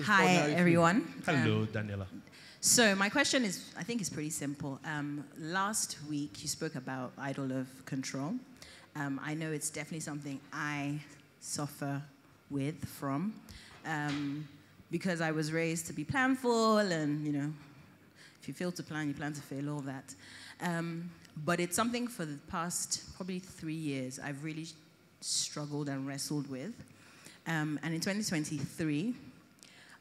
Hi, everyone. Hello, Daniela. So my question is, I think it's pretty simple. Last week, you spoke about idol of control. I know it's definitely something I suffer from, because I was raised to be planful, and, you know, if you fail to plan, you plan to fail, all that. But it's something for the past probably 3 years I've really struggled and wrestled with. And in 2023,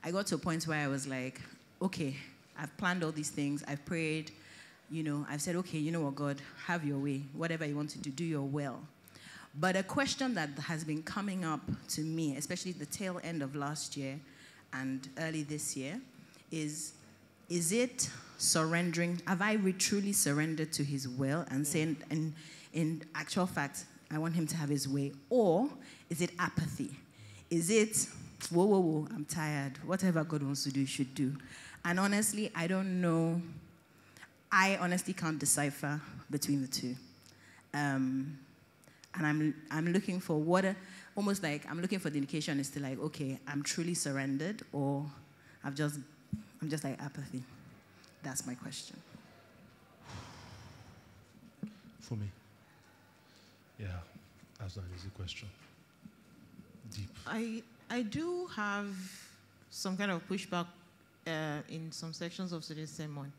I got to a point where I was like, okay, I've planned all these things, I've prayed, you know, I've said, okay, you know what, God, have your way. Whatever you want to do, do your will. But a question that has been coming up to me, especially the tail end of last year and early this year, is it surrendering? Have I truly surrendered to his will and saying, in actual fact, I want him to have his way? Or is it apathy? Is it, whoa, I'm tired. Whatever God wants to do, you should do. And honestly, I don't know. I honestly can't decipher between the two. And I'm looking for almost like I'm looking for the indication as to like, okay, I'm truly surrendered, or I'm just like apathy. That's my question. For me, yeah, that's not an easy question. Deep. I do have some kind of pushback in some sections of today's sermon,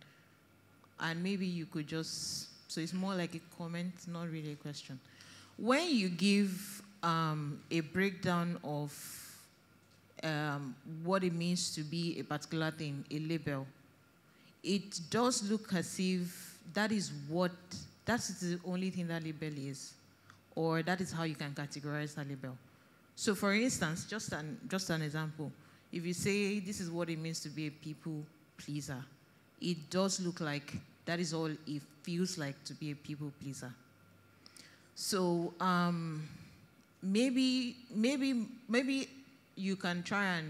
and maybe you could just, so it's more like a comment, not really a question. When you give a breakdown of what it means to be a particular thing, a label, it does look as if that is the only thing that label is, or that is how you can categorize that label. So for instance, just an example, if you say this is what it means to be a people pleaser, it does look like that is all it feels like to be a people pleaser. So maybe you can try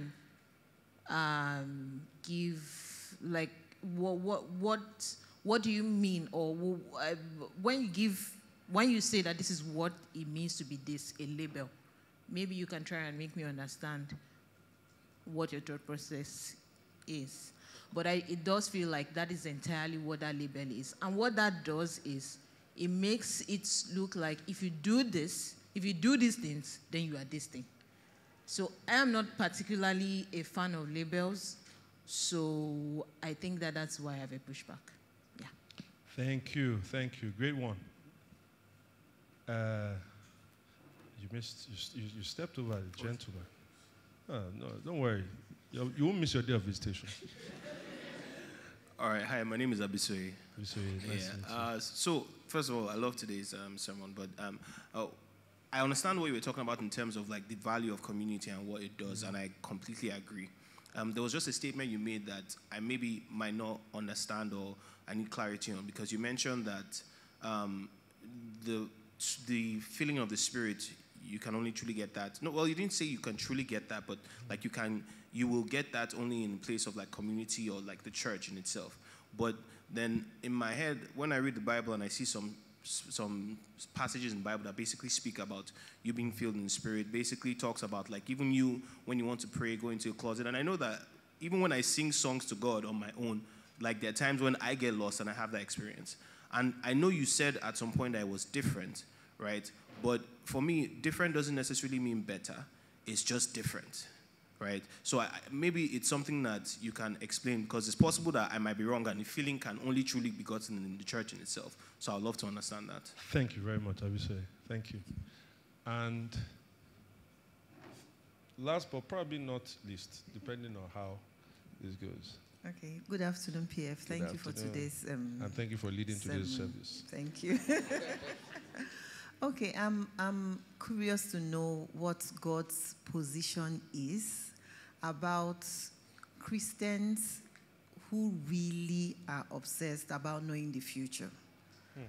and give like what do you mean, or when you say that this is what it means to be this, a label, maybe you can try and make me understand what your thought process is. But it does feel like that is entirely what that label is. And what that does is it makes it look like if you do these things, then you are this thing. So I am not particularly a fan of labels, so I think that's why I have a pushback. Yeah. Thank you. Great one. You stepped over the gentleman. Oh, no, don't worry. You won't miss your day of visitation. All right. Hi, my name is Abisoye. Nice to meet you. So, first of all, I love today's sermon, but I understand what you were talking about in terms of like the value of community and what it does, and I completely agree. There was just a statement you made that I maybe might not understand, or I need clarity on, because you mentioned that the feeling of the Spirit, you can only truly get that. No, well, you didn't say you can truly get that, but like you will get that only in place of like community or like the church in itself. But then in my head, when I read the Bible and I see some passages in the Bible that basically speak about you being filled in the Spirit, basically talks about like even you, when you want to pray, go into a closet. And I know that even when I sing songs to God on my own, like there are times when I get lost and I have that experience. And I know you said at some point that it was different, right? But for me, different doesn't necessarily mean better. It's just different, right? So maybe it's something that you can explain, because it's possible that I might be wrong and the feeling can only truly be gotten in the church in itself. So I'd love to understand that. Thank you very much, Abisai. Thank you. And last but probably not least, depending on how this goes. Okay. Good afternoon, PF. Thank you for today's and thank you for leading today's service. Thank you. Okay, I'm curious to know what God's position is about Christians who really are obsessed about knowing the future.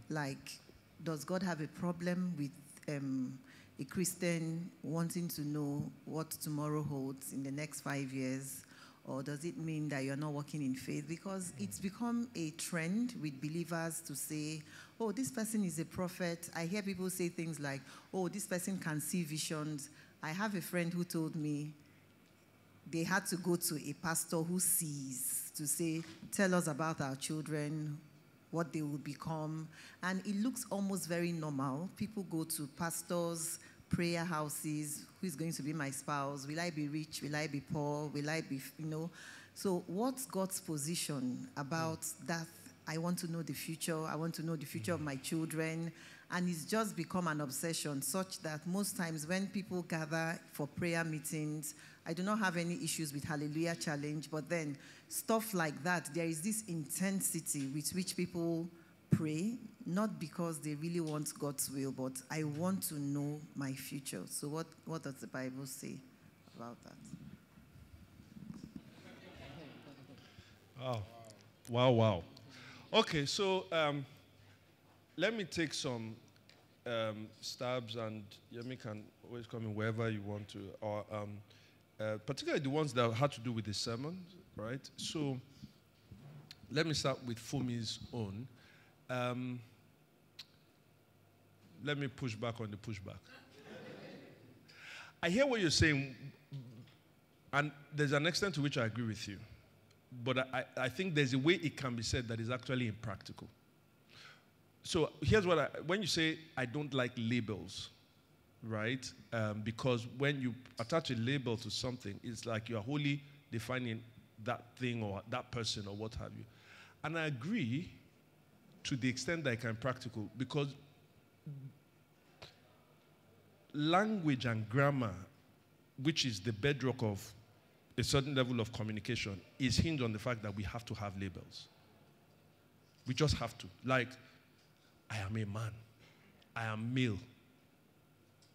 Like, does God have a problem with a Christian wanting to know what tomorrow holds in the next 5 years? Or does it mean that you're not walking in faith? Because it's become a trend with believers to say, oh, this person is a prophet. I hear people say things like, oh, this person can see visions. I have a friend who told me they had to go to a pastor who sees to say, tell us about our children, what they will become. And it looks almost very normal. People go to pastors, prayer houses, who is going to be my spouse? Will I be rich? Will I be poor? Will I be, So what's God's position about that? I want to know the future. I want to know the future of my children. And it's just become an obsession such that most times when people gather for prayer meetings, I do not have any issues with Hallelujah Challenge, but then stuff like that, there is this intensity with which people pray, not because they really want God's will, but I want to know my future. So what does the Bible say about that? Wow. Okay, so let me take some stabs, and Yemi can always come in wherever you want to, or particularly the ones that had to do with the sermon, right? So let me start with Fumi's own. Let me push back on the pushback. I hear what you're saying, and there's an extent to which I agree with you. But I think there's a way it can be said that is actually impractical. So here's when you say, I don't like labels, right? Because when you attach a label to something, it's like you're wholly defining that thing or that person or what have you. And I agree to the extent that it can be practical, because language and grammar, which is the bedrock of a certain level of communication, is hinged on the fact that we have to have labels. We just have to. Like, I am a man. I am male.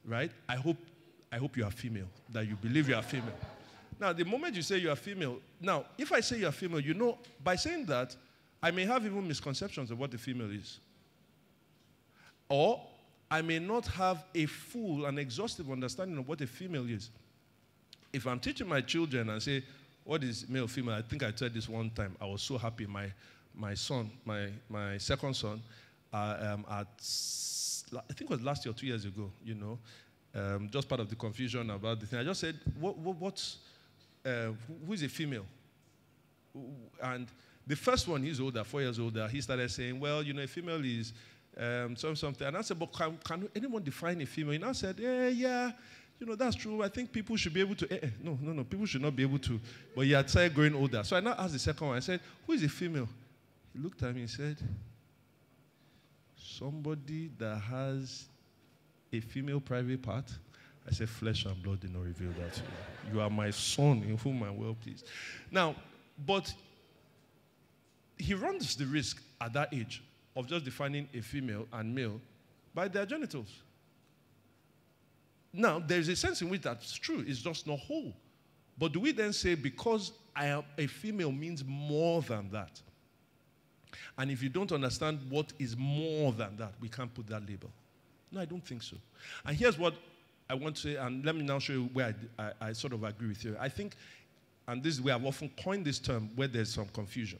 Right? I hope you are female, that you believe you are female. Now, the moment you say you are female, now, if I say you are female, by saying that, I may have even misconceptions of what a female is. Or I may not have a full and exhaustive understanding of what a female is. If I'm teaching my children and say, what is male, female? I think I said this one time. I was so happy. My son, my second son, I think it was last year or 2 years ago, just part of the confusion about the thing. I just said, who is a female? And the first one, he's older, 4 years older, he started saying, well, a female is something. And I said, but can anyone define a female? And I said, yeah. That's true. I think people should be able to. No. People should not be able to. But he had started growing older. So I now asked the second one. I said, who is a female? He looked at me and said, somebody that has a female private part. I said, flesh and blood did not reveal that to you. You are my son in whom I'm well pleased. Now, but he runs the risk at that age of just defining a female and male by their genitals. Now, there's a sense in which that's true. It's just not whole. But do we then say, because I am a female means more than that? And if you don't understand what is more than that, we can't put that label. No, I don't think so. And here's what I want to say, and let me now show you where I sort of agree with you. I think, and this is where I've often coined this term, where there's some confusion.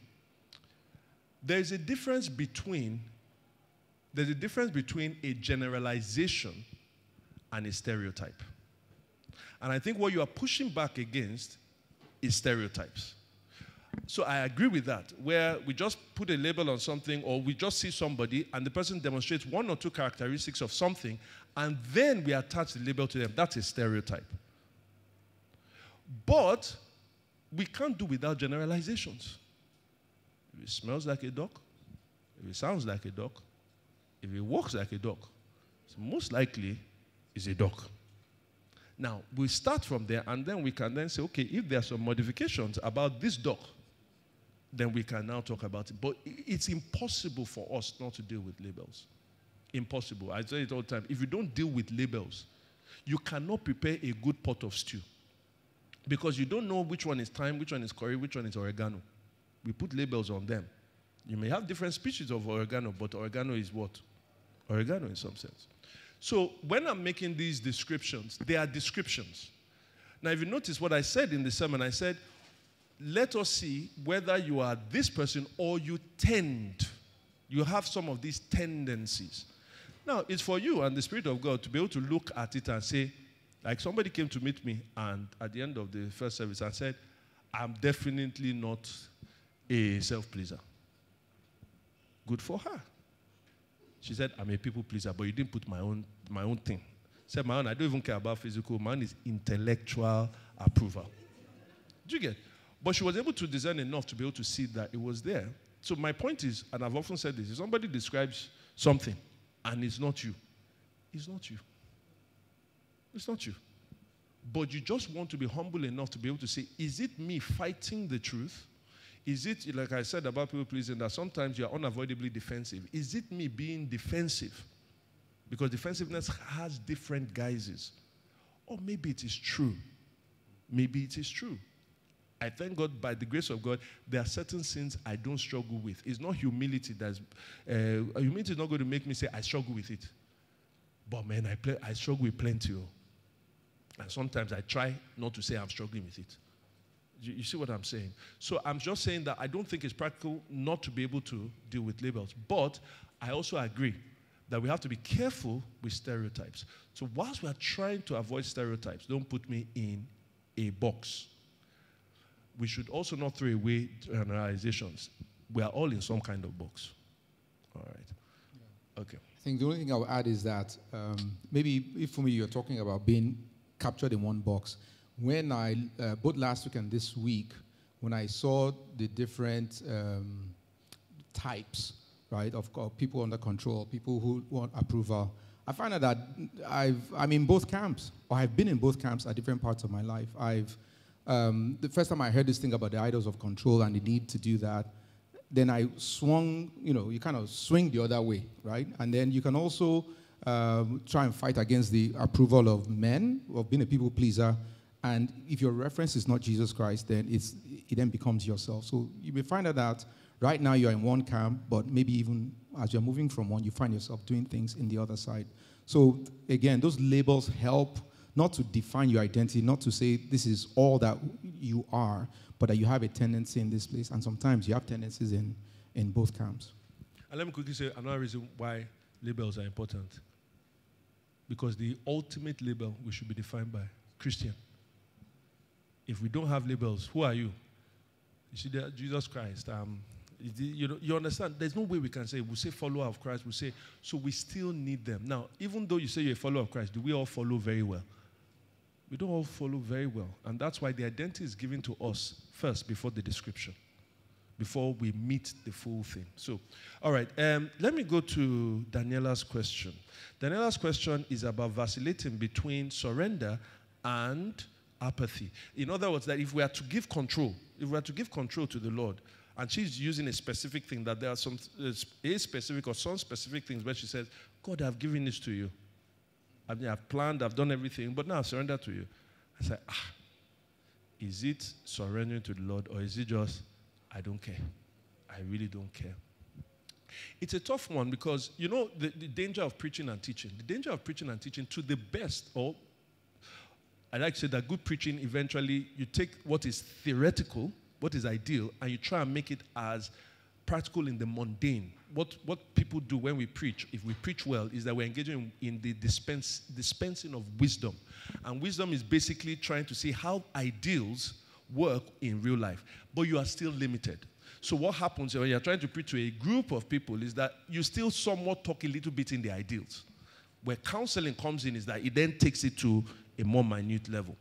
There's a difference between a generalization and a stereotype. And I think what you are pushing back against is stereotypes. So I agree with that, where we just put a label on something, or we just see somebody and the person demonstrates one or two characteristics of something, and then we attach the label to them. That's a stereotype. But we can't do without generalizations. If it smells like a dog, if it sounds like a dog, if it walks like a dog, it's most likely is a dog. Now, we start from there, and then we can then say, okay, if there are some modifications about this dog, then we can now talk about it. But it's impossible for us not to deal with labels. Impossible. I say it all the time. If you don't deal with labels, you cannot prepare a good pot of stew. Because you don't know which one is thyme, which one is curry, which one is oregano. We put labels on them. You may have different species of oregano, but oregano is what? Oregano in some sense. So when I'm making these descriptions, they are descriptions. Now, if you notice what I said in the sermon, I said, let us see whether you are this person or you have some of these tendencies. Now, it's for you and the Spirit of God to be able to look at it and say, Like somebody came to meet me and at the end of the first service and said, I'm definitely not a self-pleaser. Good for her. She said, I'm a people pleaser, but you didn't put my own thing. Said, my own, I don't even care about physical. Mine is intellectual approval. Do you get? But she was able to discern enough to be able to see that it was there. So my point is, and I've often said this, if somebody describes something and it's not you, it's not you. It's not you. But you just want to be humble enough to be able to say, is it me fighting the truth? Is it, like I said about people pleasing, that sometimes you are unavoidably defensive? Is it me being defensive? Because defensiveness has different guises. Or maybe it is true. Maybe it is true. I thank God, by the grace of God, there are certain sins I don't struggle with. It's not humility that's... humility is not going to make me say, I struggle with it. But man, I struggle with plenty. And sometimes I try not to say I'm struggling with it. You see what I'm saying? So I'm just saying that I don't think it's practical not to be able to deal with labels. But I also agree that we have to be careful with stereotypes. So whilst we are trying to avoid stereotypes, don't put me in a box. We should also not throw away generalizations. We are all in some kind of box. All right. Yeah. Okay. I think the only thing I would add is that maybe if for me you're talking about being captured in one box. When I, both last week and this week, when I saw the different types, right, of people under control, people who want approval, I find out that I'm in both camps, or I've been in both camps at different parts of my life. The first time I heard this thing about the idols of control and the need to do that, then I swung, you kind of swing the other way, right? And then you can also try and fight against the approval of men, of being a people pleaser. And if your reference is not Jesus Christ, then it then becomes yourself. So you may find out that right now you're in one camp, but maybe even as you're moving from one, you find yourself doing things in the other side. So again, those labels help not to define your identity, not to say this is all that you are, but that you have a tendency in this place. And sometimes you have tendencies in both camps. And let me quickly say another reason why labels are important. Because the ultimate label we should be defined by, Christian. If we don't have labels, who are you? You see, Jesus Christ. You understand? There's no way we can say, we say follower of Christ, we say, so we still need them. Now, even though you say you're a follower of Christ, do we all follow very well? We don't all follow very well. And that's why the identity is given to us first before the description, before we meet the full thing. So, all right, let me go to Daniela's question. Daniela's question is about vacillating between surrender and apathy. In other words, that if we are to give control to the Lord, and she's using a specific thing, that there are some a specific or some specific things where she says, God, I've given this to you. I've planned, I've done everything, but now I've surrendered to you. I say, is it surrendering to the Lord, or is it just, I don't care? I really don't care. It's a tough one because, the danger of preaching and teaching. The danger of preaching and teaching to the best, or I like to say that good preaching, eventually, you take what is theoretical, what is ideal, and you try and make it as practical in the mundane. What people do when we preach, if we preach well, is that we're engaging in the dispensing of wisdom. And wisdom is basically trying to see how ideals work in real life. But you are still limited. So what happens when you're trying to preach to a group of people is that you still somewhat talk a little bit in the ideals. Where counseling comes in is that it then takes it to a more minute level.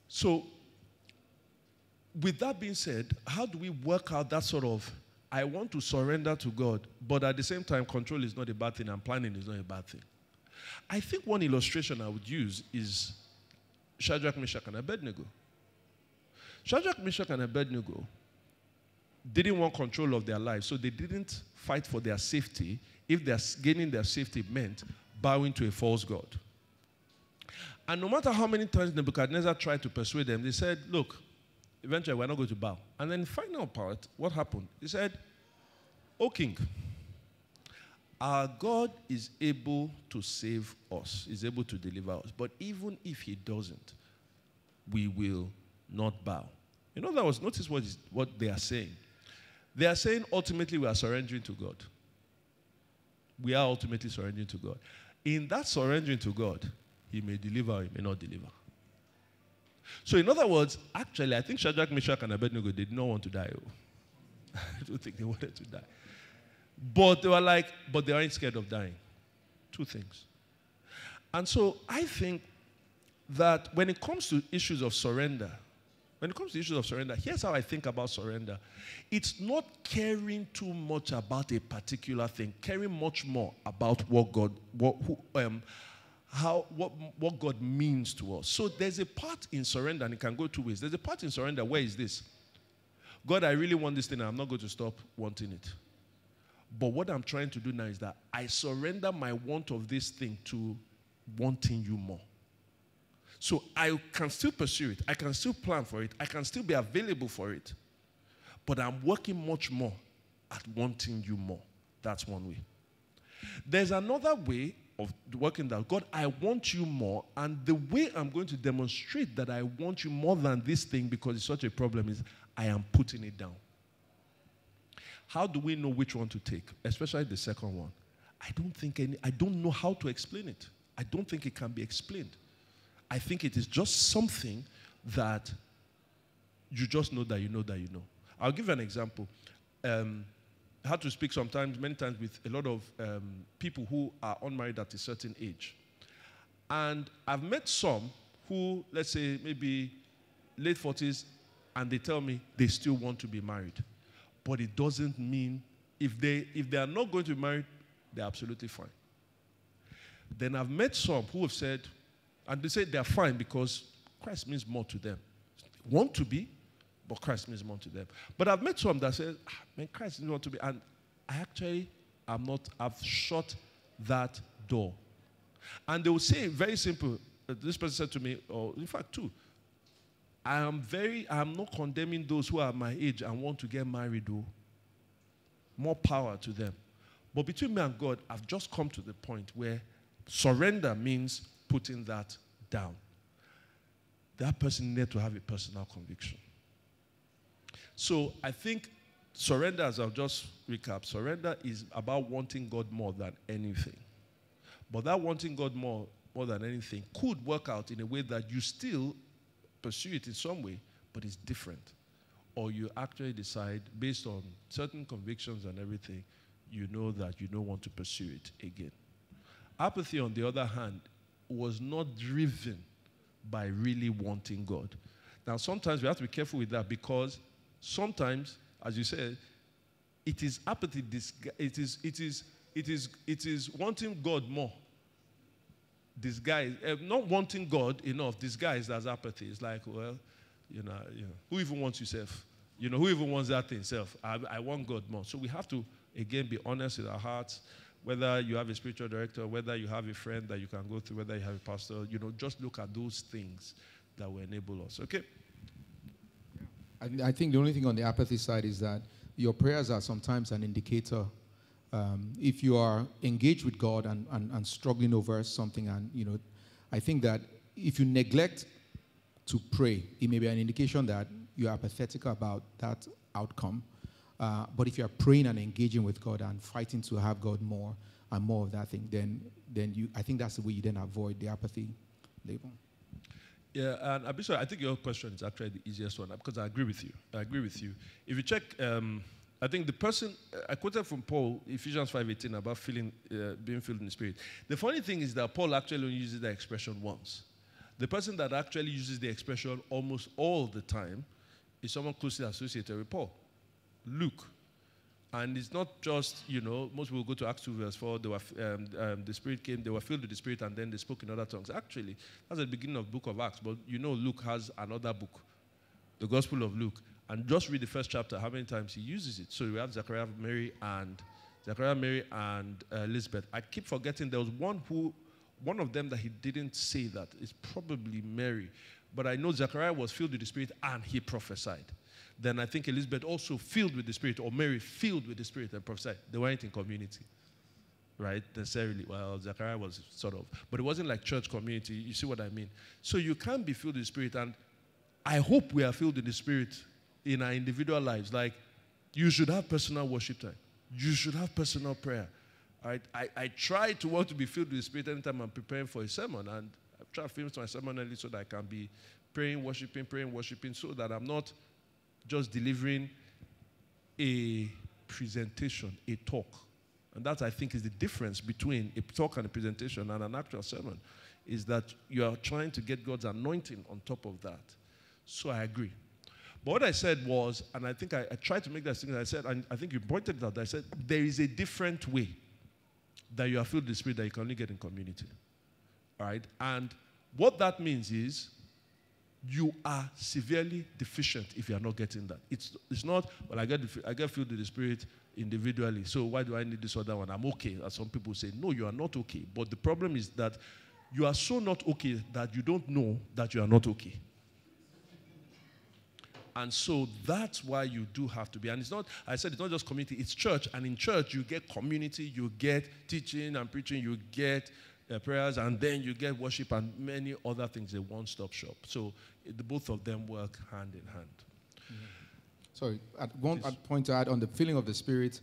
So with that being said, how do we work out that sort of, I want to surrender to God, but at the same time, control is not a bad thing and planning is not a bad thing? I think one illustration I would use is Shadrach, Meshach, and Abednego. Shadrach, Meshach, and Abednego didn't want control of their lives, so they didn't fight for their safety if gaining their safety meant bowing to a false god. And no matter how many times Nebuchadnezzar tried to persuade them, they said, look, eventually we're not going to bow. And then the final part, what happened? He said, O king, our God is able to save us, is able to deliver us. But even if he doesn't, we will not bow. Notice what they are saying. They are saying ultimately we are surrendering to God. We are ultimately surrendering to God. In that surrendering to God, He may deliver or he may not deliver. So in other words, actually, I think Shadrach, Meshach, and Abednego did not want to die. I don't think they wanted to die. But they were like, but they aren't scared of dying. Two things. And so I think that when it comes to issues of surrender, here's how I think about surrender. It's not caring too much about a particular thing, caring much more about what God means to us. So there's a part in surrender, and it can go two ways. There's a part in surrender where is this? God, I really want this thing, and I'm not going to stop wanting it. But what I'm trying to do now is that I surrender my want of this thing to wanting you more. So I can still pursue it. I can still plan for it. I can still be available for it. But I'm working much more at wanting you more. That's one way. There's another way of working that. God, I want you more. And the way I'm going to demonstrate that I want you more than this thing because it's such a problem is I am putting it down. How do we know which one to take? Especially the second one. I don't know how to explain it. I don't think it can be explained. I think it is just something that you just know that you know that you know. I'll give you an example. I had to speak many times with a lot of people who are unmarried at a certain age. And I've met some who, let's say, maybe late 40s, and they tell me they still want to be married. But it doesn't mean, if they are not going to be married, they're absolutely fine. Then I've met some who have said, and they say they're fine because Christ means more to them. They want to be, but Christ means more to them. But I've met some that say, man, Christ means more to be. And I actually I've shut that door. And they will say, very simple, this person said to me, or in fact two, I am not condemning those who are my age and want to get married, though. More power to them. But between me and God, I've just come to the point where surrender means putting that down. That person needs to have a personal conviction. So I think surrender, as I'll just recap, surrender is about wanting God more than anything. But that wanting God more than anything could work out in a way that you still pursue it in some way, but it's different. Or you actually decide, based on certain convictions and everything, you know that you don't want to pursue it again. Apathy, on the other hand, was not driven by really wanting God. Now, sometimes we have to be careful with that because sometimes, as you said, it is apathy. It is wanting God more. Not wanting God enough, disguised as apathy. It's like, well, who even wants yourself? Who even wants that thing self? I want God more. So we have to, again, be honest with our hearts. Whether you have a spiritual director, whether you have a friend that you can go through, whether you have a pastor, just look at those things that will enable us. Okay? I think the only thing on the apathy side is that your prayers are sometimes an indicator. If you are engaged with God and struggling over something, and I think that if you neglect to pray, it may be an indication that you are apathetic about that outcome. But if you are praying and engaging with God and fighting to have God more and more of that thing, then I think that's the way you then avoid the apathy label. Yeah, and I think your question is actually the easiest one because I agree with you. If you check, I think the person, I quoted from Paul, Ephesians 5:18, about being filled in the Spirit. The funny thing is that Paul actually only uses that expression once. The person that actually uses the expression almost all the time is someone closely associated with Paul, Luke. And it's not just, most people go to Acts 2 verse 4, they were, the Spirit came, they were filled with the Spirit, and then they spoke in other tongues. Actually, that's the beginning of the book of Acts, but Luke has another book, the Gospel of Luke. And just read the first chapter, how many times he uses it. So we have Zechariah, Mary, and Elizabeth. I keep forgetting there was one of them that he didn't say that. It's probably Mary. But I know Zechariah was filled with the Spirit and he prophesied. Then I think Elizabeth also filled with the Spirit, or Mary filled with the Spirit and prophesied. They weren't in community, right? Necessarily. Well, Zechariah was sort of. But it wasn't like church community. You see what I mean? So you can be filled with the Spirit, and I hope we are filled with the Spirit in our individual lives. Like, you should have personal worship time. You should have personal prayer. Right? I try to want to be filled with the Spirit anytime I'm preparing for a sermon, and try to finish my sermon early so that I can be praying, worshiping, so that I'm not just delivering a presentation, a talk. And that, I think, is the difference between a talk and a presentation and an actual sermon, is that you are trying to get God's anointing on top of that. So I agree. But what I said was, and I think I tried to make that thing, I said, and I think you pointed out, I said, there is a different way that you are filled with the Spirit that you can only get in community. All right? And what that means is, you are severely deficient if you are not getting that. It's not, well, I get filled with the Spirit individually, so why do I need this other one? I'm okay, as some people say. No, you are not okay. But the problem is that you are so not okay that you don't know that you are not okay. And so that's why you do have to be. And it's not, I said it's not just community, it's church. And in church, you get community, you get teaching and preaching, you get prayers, and then you get worship and many other things, a one-stop shop. So the both of them work hand in hand. Mm-hmm. Sorry, at one point to add on the filling of the Spirit,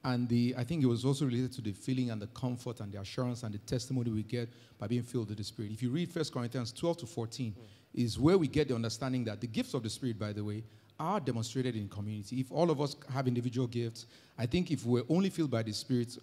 and I think it was also related to the feeling and the comfort and the assurance and the testimony we get by being filled with the Spirit. If you read 1 Corinthians 12 to 14, is where we get the understanding that the gifts of the Spirit, by the way, are demonstrated in community. If all of us have individual gifts, I think if we're only filled by the Spirit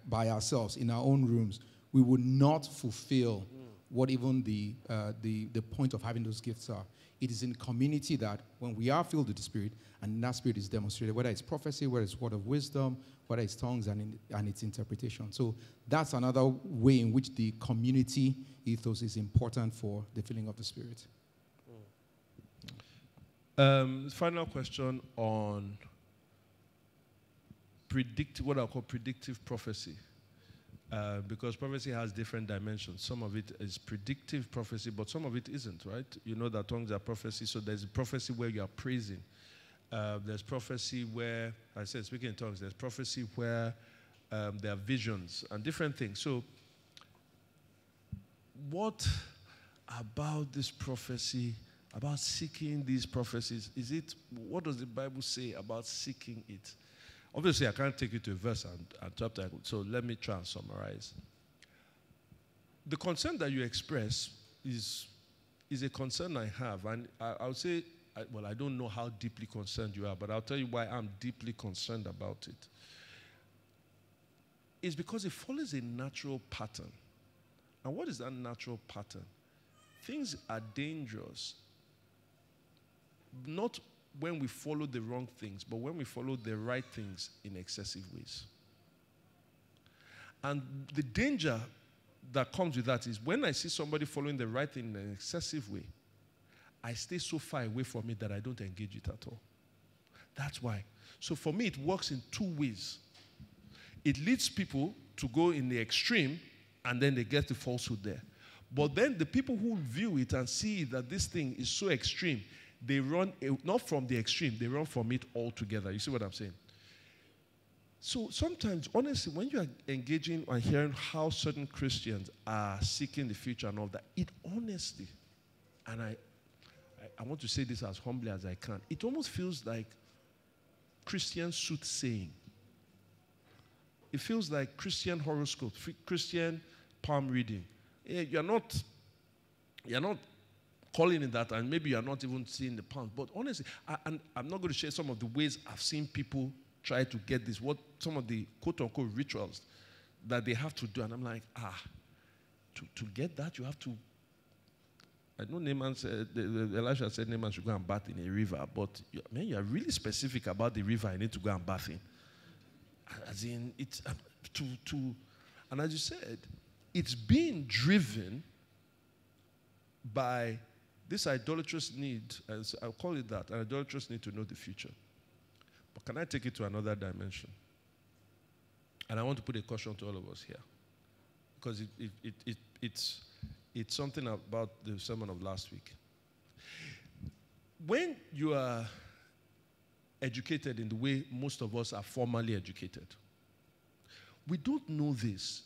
by ourselves in our own rooms, we would not fulfill what even the point of having those gifts are. It is in community that when we are filled with the Spirit, and that Spirit is demonstrated, whether it's prophecy, whether it's word of wisdom, whether it's tongues and its interpretation. So that's another way in which the community ethos is important for the filling of the Spirit. Final question on what I call predictive prophecy. Because prophecy has different dimensions. Some of it is predictive prophecy, but some of it isn't, right? You know that tongues are prophecy, so there's a prophecy where you are praising. There's prophecy where, I said speaking in tongues, there's prophecy where there are visions and different things. So what about this prophecy, about seeking these prophecies? What does the Bible say about seeking it? Obviously, I can't take you to a verse and chapter, so let me try and summarize. The concern that you express is a concern I have, and I would say, I don't know how deeply concerned you are, but I'll tell you why I'm deeply concerned about it. It's because it follows a natural pattern. And what is that natural pattern? Things are dangerous, not when we follow the wrong things, but when we follow the right things in excessive ways. And the danger that comes with that is when I see somebody following the right thing in an excessive way, I stay so far away from it that I don't engage it at all. That's why. So for me, it works in two ways. It leads people to go in the extreme, and then they get the falsehood there. But then the people who view it and see that this thing is so extreme, they run, not from the extreme, they run from it altogether. You see what I'm saying? So sometimes, honestly, when you are engaging and hearing how certain Christians are seeking the future and all that, it honestly, and I want to say this as humbly as I can, it almost feels like Christian soothsaying. It feels like Christian horoscope, Christian palm reading. You're not calling it that, and maybe you're not even seeing the palm. But honestly, I'm not going to share some of the ways I've seen people try to get this, some of the quote-unquote rituals that they have to do. And I'm like, to get that, you have to. I know Naaman said, Elisha said Naaman should go and bath in a river, but man, you are really specific about the river I need to go and bath in. As in, it's and as you said, it's being driven by this idolatrous need, as I'll call it that, an idolatrous need to know the future. But can I take it to another dimension? And I want to put a caution to all of us here, because it's something about the sermon of last week. When you are educated in the way most of us are formally educated, we don't know this,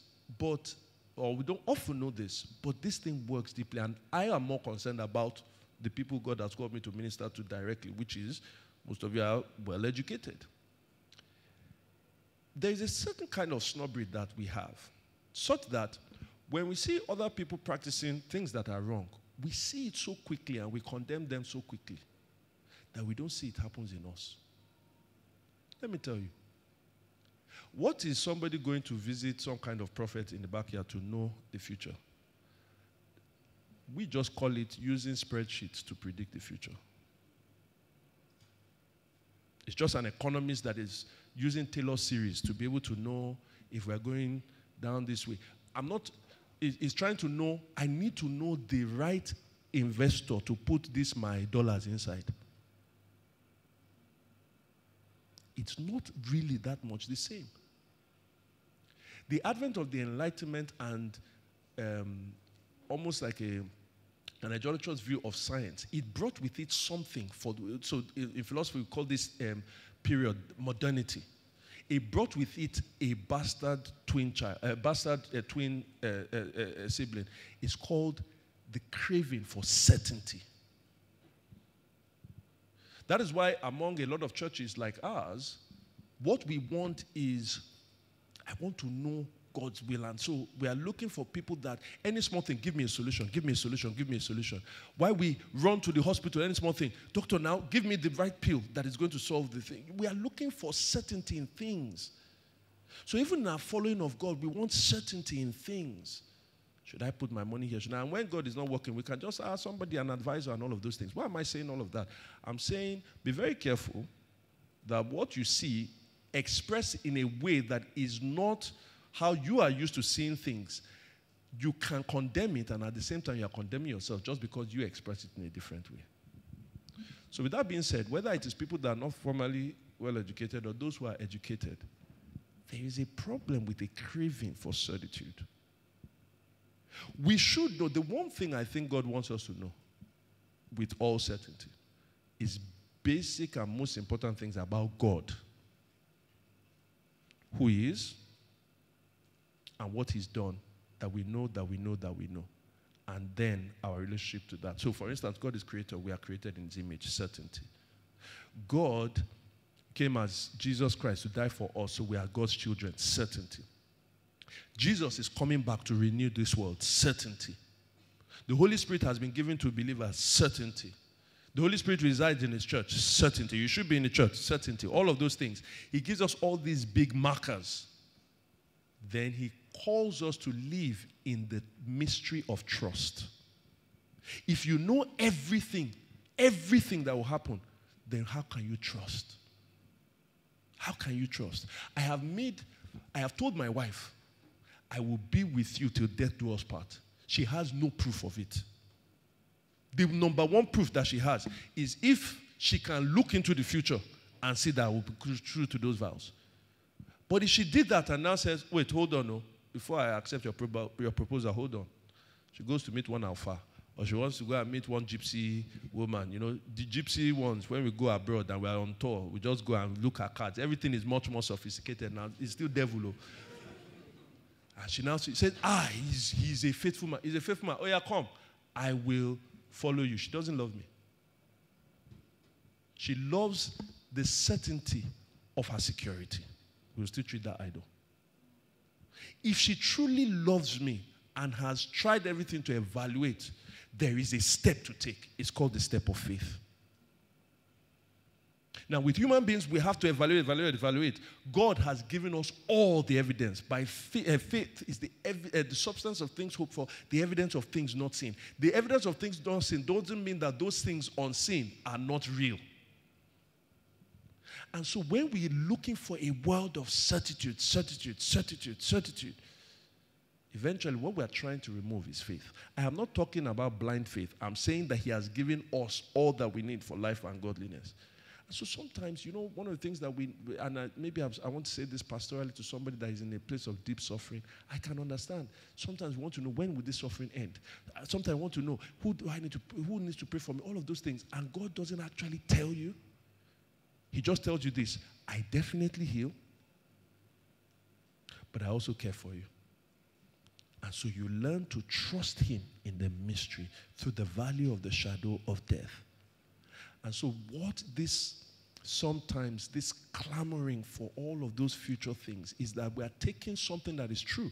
or we don't often know this, but this thing works deeply. And I am more concerned about the people God has called me to minister to directly, which is most of you are well educated. There is a certain kind of snobbery that we have, such that when we see other people practicing things that are wrong, we see it so quickly and we condemn them so quickly that we don't see it happens in us. Let me tell you. What is somebody going to visit some kind of prophet in the backyard to know the future? We just call it using spreadsheets to predict the future. It's just an economist that is using Taylor series to be able to know if we're going down this way. It's trying to know, I need to know the right investor to put my dollars inside. It's not really that much the same. The advent of the Enlightenment and almost like an idolatrous view of science, it brought with it something. So in philosophy, we call this period modernity. It brought with it a bastard twin sibling. It's called the craving for certainty. That is why among a lot of churches like ours, what we want is, I want to know God's will. And so we are looking for people that any small thing, give me a solution, give me a solution, give me a solution. Why we run to the hospital, any small thing, doctor, now give me the right pill that is going to solve the thing. We are looking for certainty in things. So even in our following of God, we want certainty in things. Should I put my money here? And when God is not working, we can just ask somebody, an advisor, and all of those things. Why am I saying all of that? I'm saying be very careful that what you see expressed in a way that is not how you are used to seeing things. You can condemn it, and at the same time, you are condemning yourself just because you express it in a different way. So with that being said, whether it is people that are not formally well-educated or those who are educated, there is a problem with a craving for certitude. We should know, the one thing I think God wants us to know with all certainty is basic and most important things about God. Who He is and what He's done, that we know, that we know, that we know. And then our relationship to that. So for instance, God is creator. We are created in His image, certainty. God came as Jesus Christ to die for us, so we are God's children, certainty. Jesus is coming back to renew this world, certainty. The Holy Spirit has been given to believers, certainty. The Holy Spirit resides in His church, certainty. You should be in the church, certainty. All of those things. He gives us all these big markers. Then He calls us to live in the mystery of trust. If you know everything that will happen, then how can you trust? How can you trust? I have told my wife, I will be with you till death do us part. She has no proof of it. The number one proof that she has is if she can look into the future and see that I will be true to those vows. But if she did that and now says, wait, hold on, no, before I accept your proposal, hold on. She goes to meet one alpha, or she wants to go and meet one gypsy woman. You know, the gypsy ones, when we go abroad and we are on tour, we just go and look at cards. Everything is much more sophisticated now. It's still devil. And she now says, he's a faithful man. He's a faithful man. Oh yeah, come. I will follow you. She doesn't love me. She loves the certainty of her security. We'll still treat that idol. If she truly loves me and has tried everything to evaluate, there is a step to take. It's called the step of faith. Now, with human beings, we have to evaluate. God has given us all the evidence. By faith is the substance of things hoped for, the evidence of things not seen. The evidence of things not seen doesn't mean that those things unseen are not real. And so when we're looking for a world of certitude, eventually what we're trying to remove is faith. I am not talking about blind faith. I'm saying that He has given us all that we need for life and godliness. And so sometimes, you know, one of the things that I want to say this pastorally to somebody that is in a place of deep suffering, I can understand. Sometimes we want to know, when will this suffering end? Sometimes I want to know, who needs to pray for me? All of those things. And God doesn't actually tell you. He just tells you this: I definitely heal, but I also care for you. And so you learn to trust Him in the mystery through the valley of the shadow of death. And so sometimes this clamoring for all of those future things is that we are taking something that is true,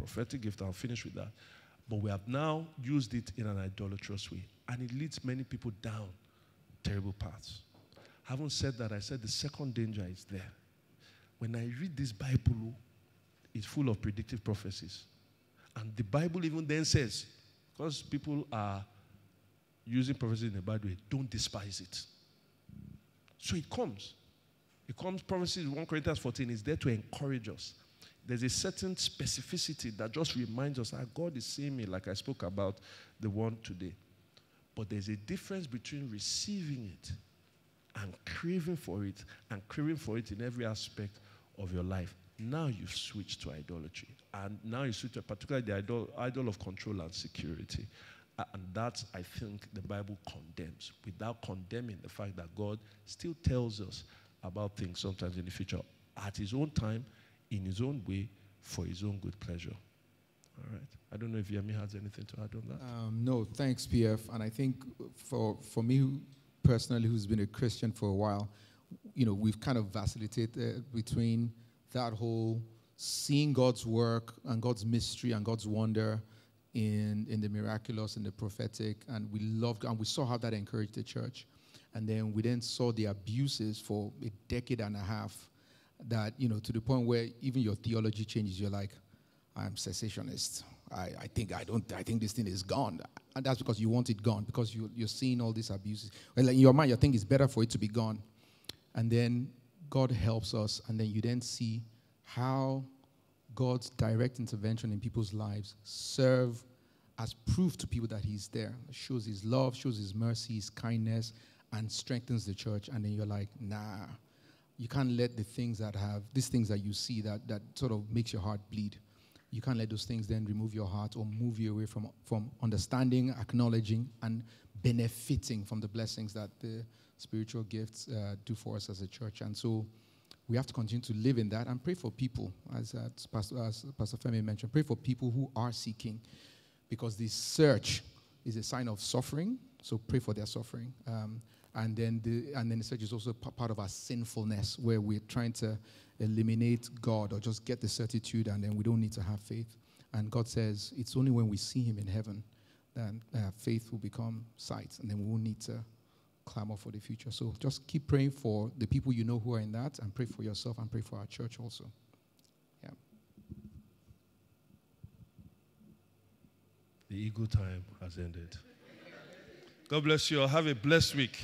prophetic gift. I'll finish with that. But we have now used it in an idolatrous way. And it leads many people down terrible paths. Having said that, I said the second danger is there. When I read this Bible, it's full of predictive prophecies. And the Bible even then says, because people are using prophecy in a bad way, don't despise it. So it comes. It comes, prophecy, 1 Corinthians 14, is there to encourage us. There's a certain specificity that just reminds us that God is seeing me, like I spoke about the one today. But there's a difference between receiving it and craving for it, and craving for it in every aspect of your life. Now you've switched to idolatry. And now you switch to particularly the idol of control and security. And that, I think, the Bible condemns, without condemning the fact that God still tells us about things sometimes in the future at his own time, in his own way, for his own good pleasure. All right. I don't know if Yemi has anything to add on that. No, thanks, PF. And I think for me personally, who's been a Christian for a while, we've kind of vacillated between that whole seeing God's work and God's mystery and God's wonder in the miraculous and the prophetic, and we loved, and we saw how that encouraged the church. And then we then saw the abuses for a decade and a half, that, to the point where even your theology changes. You're like, I'm cessationist. I think this thing is gone. And that's because you want it gone, because you're seeing all these abuses. Well, in your mind, you think it's better for it to be gone. And then God helps us, and then you then see how God's direct intervention in people's lives serve as proof to people that he's there. It shows his love, shows his mercy, his kindness, and strengthens the church. And then you're like, nah, you can't let these things that you see that sort of makes your heart bleed. You can't let those things then remove your heart or move you away from understanding, acknowledging, and benefiting from the blessings that the spiritual gifts do for us as a church. And so we have to continue to live in that and pray for people, as Pastor Femi mentioned. Pray for people who are seeking, because the search is a sign of suffering. So pray for their suffering. And then the search is also part of our sinfulness, where we're trying to eliminate God or just get the certitude, and then we don't need to have faith. And God says it's only when we see him in heaven that faith will become sight, and then we won't need to clamor for the future. So just keep praying for the people you know who are in that, and pray for yourself, and pray for our church also. Yeah. The ego time has ended. God bless you all. Have a blessed week.